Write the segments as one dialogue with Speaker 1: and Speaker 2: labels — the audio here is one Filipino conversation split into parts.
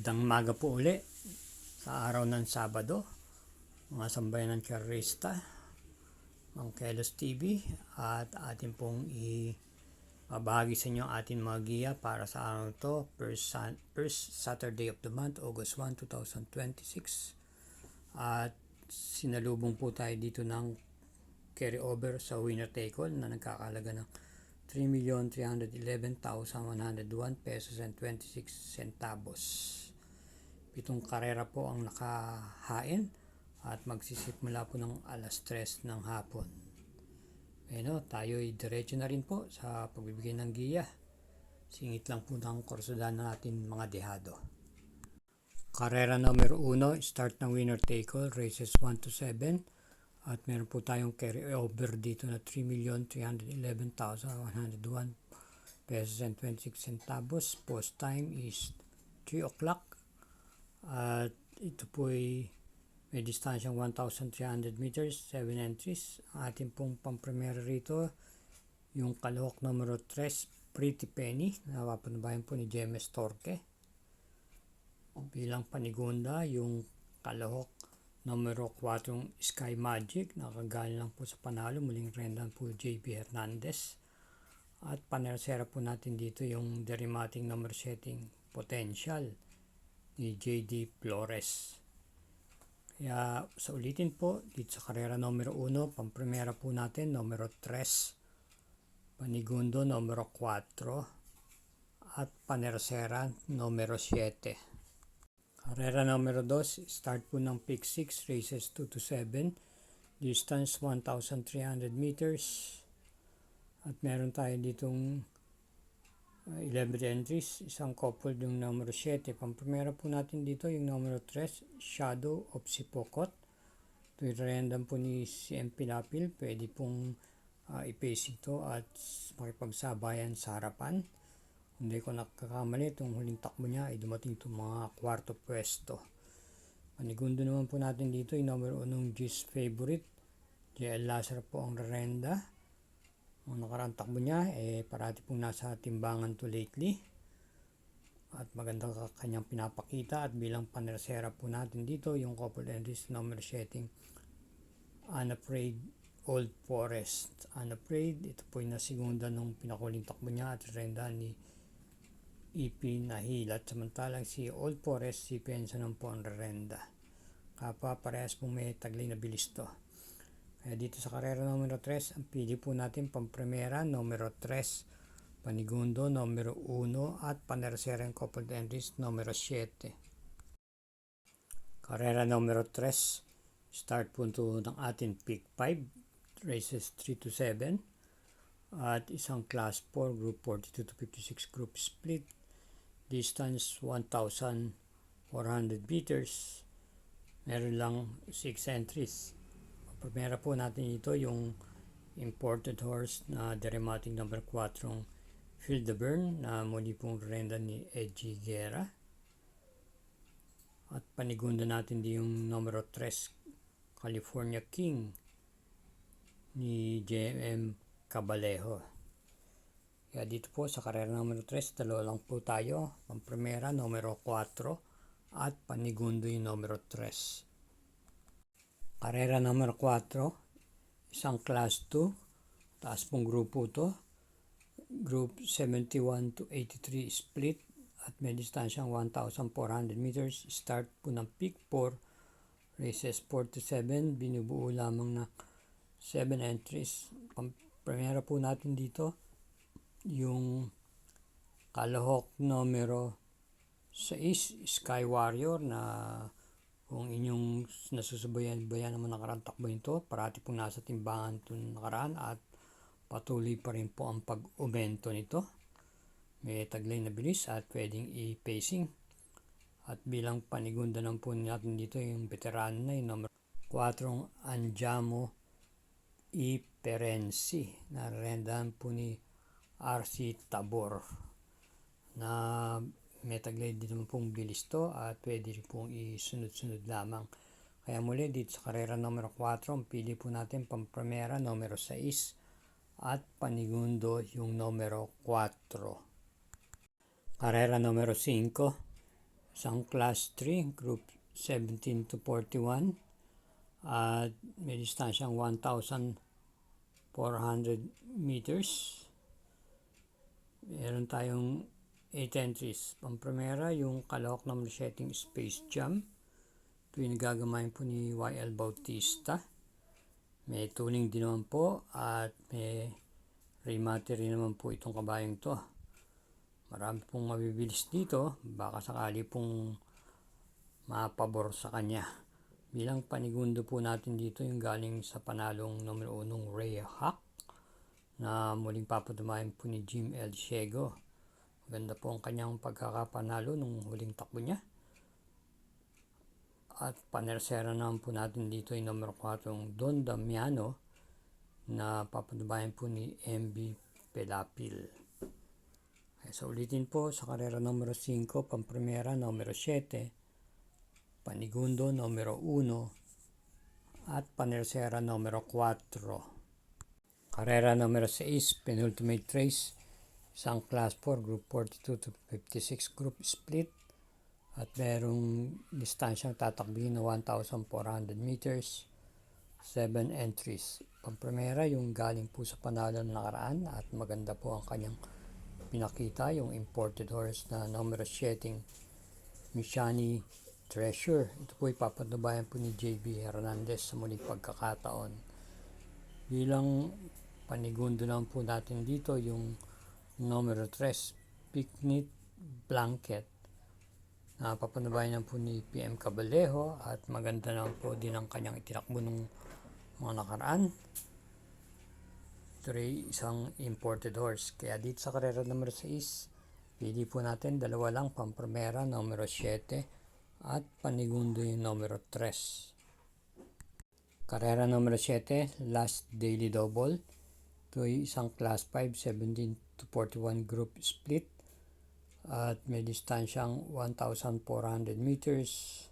Speaker 1: Magandang umaga po uli sa araw ng Sabado, mga sambayan ng Karista, ng Kelos TV, at atin pong ibabahagi sa inyo ating mga giya para sa araw to, first Saturday of the month, August 1, 2026. At sinalubong po tayo dito ng carry over sa winner take all na nagkakalaga ng 3,311,101 pesos and 26 centavos. 7 karera po ang nakahain at magsisimula po ng alas 3 ng hapon. Tayo ay diretso na rin po sa pagbibigay ng giya. Singit lang po ng kursudan natin mga dehado. Karera numero 1, start ng winner take all, races 1 to 7. At meron po tayong carry over dito na 3,311,101 pesos and 26 centavos. Post time is 3 o'clock. At ito po ay may distansyang 1,300 meters, 7 entries. Ating pong pampremera rito, yung kalahok numero 3, Pretty Penny, na papanubayan po ni James Torque. Bilang panigunda, yung kalahok numero 4, Sky Magic, nakagaling lang po sa panalo, muling rendan po JB Hernandez. At panersera po natin dito yung derivmatic number setting Potential ni JD Flores. Kaya sa ulitin po, dito sa karera numero 1, pampremera po natin, numero 3, panigundo numero 4, at panersera numero 7. Karera numero 2, start po ng pick 6, races 2 to 7, distance 1,300 meters. At meron tayo ditong 11 entries, isang couple yung numero 7. Pampremera po natin dito yung numero 3, Shadow of Sipokot. Ito yung random po ni CM Pilapil, pwede pong i-pace ito at makipagsabayan sa harapan. Hindi ko nakakamali, itong huling takbo niya ay dumating itong mga kwarto pwesto. Panigundo naman po natin dito yung numero 1, G's Favorite. JL Lazar po ang rerenda. Ang nakarang takbo niya parati pong nasa timbangan to lately. At maganda kanyang pinapakita. At bilang panersera po natin dito yung couple entries number setting Unafraid Old Forest. Unafraid, ito po yung nasigunda nung pinakuling takbo niya at rerenda ni EP Nahilat, samantalang si Old Forest, si Pensa ng po ang rerenda. Kapwa parehas pong may taglay na bilis to. Kaya dito sa karera numero 3, ang pili po natin pampremera numero 3, panigundo numero 1, at panersera yung couple entries numero 7. Karera numero 3, start po ng ating pick 5, races 3 to 7, at isang class 4, group 42 to 56 group split. Distance 1,400 meters. Meron lang 6 entries. Pampremera po natin ito yung imported horse na derivmatic number 4, Field the Burn, na muli pong renda ni Edgy Guerra. At panigunda natin din yung numero 3, California King ni JM Cabalejo. Kaya dito po sa karera numero 3, dalawa lang po tayo. Pampremera numero 4 at panigundo yung numero 3. Karera numero 4, isang class 2, taas pong grupo to. Group 71 to 83 split at may distansyang 1,400 meters. Start po ng pick 4, races 4 to 7, binubuo lamang na 7 entries. Pampremera po natin dito yung kalahok numero 6, Sky Warrior, na kung inyong nasusubayan naman nakaraan takbo nito, parati pong nasa timbangan itong nakaraan at patuloy pa rin po ang pag-umento nito. May taglay na bilis at pwedeng i-pacing. At bilang panigunda naman po natin dito yung veterano na yung numero 4, Andiamo E. Perensi, na rendahan po ni RC Tabor, na may taglay din naman pong bilis to at pwede rin pong isunod-sunod lamang. Kaya muli dito sa karera numero 4, ang pili po natin pampremera numero 6 at panigundo yung numero 4. Karera numero 5, isang Class 3, Group 17 to 41, at may distansyang 1,400 meters. Meron tayong 8 entries. Pamprimera, yung kalahok number setting Space Jam. Ito yung nagagamayin po ni YL Bautista. May tuning din naman po at may remate rin naman po itong kabayong to. Marami pong mabibilis dito, baka sakali pong mapabor sa kanya. Bilang panigundo po natin dito yung galing sa panalong numero 1 Ray Hack na muling papatumayan po ni Jim L. Ciego. Maganda po ang kanyang pagkakapanalo nung huling takbo niya. At panersera naman po natin dito yung numero 4 Don Damiano na papatumayan po ni MB Pelapil. So ulitin po, sa karera numero 5, pamprimera numero 7, panigundo numero 1, at panersera numero 4. Karera numero 6, penultimate race, isang class 4, group 42 to 56 group split, at merong distansyang tatakbihin na 1,400 meters, 7 entries. Pamprimera yung galing po sa panalo na nakaraan at maganda po ang kanyang pinakita, yung imported horse na numero 7 Mishani Treasure. Ito po ipapatubayan po ni JB Hernandez sa muling pagkakataon. Bilang panigundo lang po natin dito yung numero 3 Picnic Blanket na papatubayan po ni PM Cabalejo at maganda naman po din ang kanyang itinakbo ng mga nakaraan. Ito rin isang imported horse. Kaya dito sa karera numero 6, pili po natin dalawa lang, pamprimera numero 7 at panigundo yung numero 3. Karera numero 7, last daily double. Ito ay isang class 5, 17 to 41 group split at may distansyang 1,400 meters.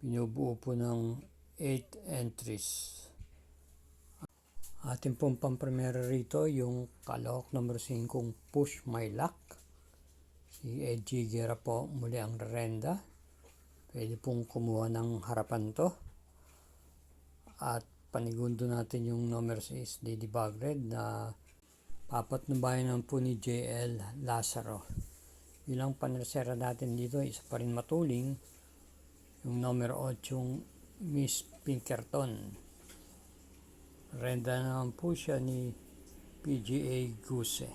Speaker 1: Binubuo po ng 8 entries. Ating pong pamprimera rito yung kalahok number 5 Push My Luck. Si Edgy Guerra po muli ang rerenda. Pwede pong kumuha ng harapan to. At panigundo natin yung number 6 Lady Bagred na papatnubayan naman po ni JL Lazaro. Bilang panersera natin dito, isa pa rin matuling yung number 8 Miss Pinkerton. Renda naman po siya ni PGA Guse.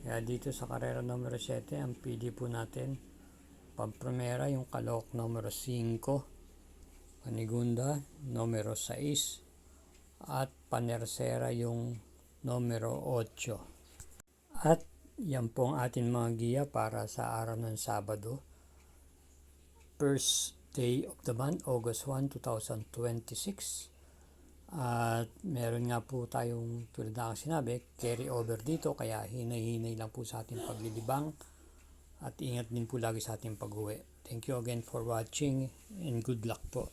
Speaker 1: Kaya dito sa karera numero 7, ang pili po natin, pamprimera yung kalahok numero 5, panigunda numero 6, at panersera yung numero 8. At yan po ang ating mga giya para sa araw ng Sabado. First day of the month, August 1, 2026. At meron nga po tayong tulad na sinabi, carry over dito, kaya hinay-hinay lang po sa ating paglilibang at ingat din po lagi sa ating pag-uwi. Thank you again for watching and good luck po.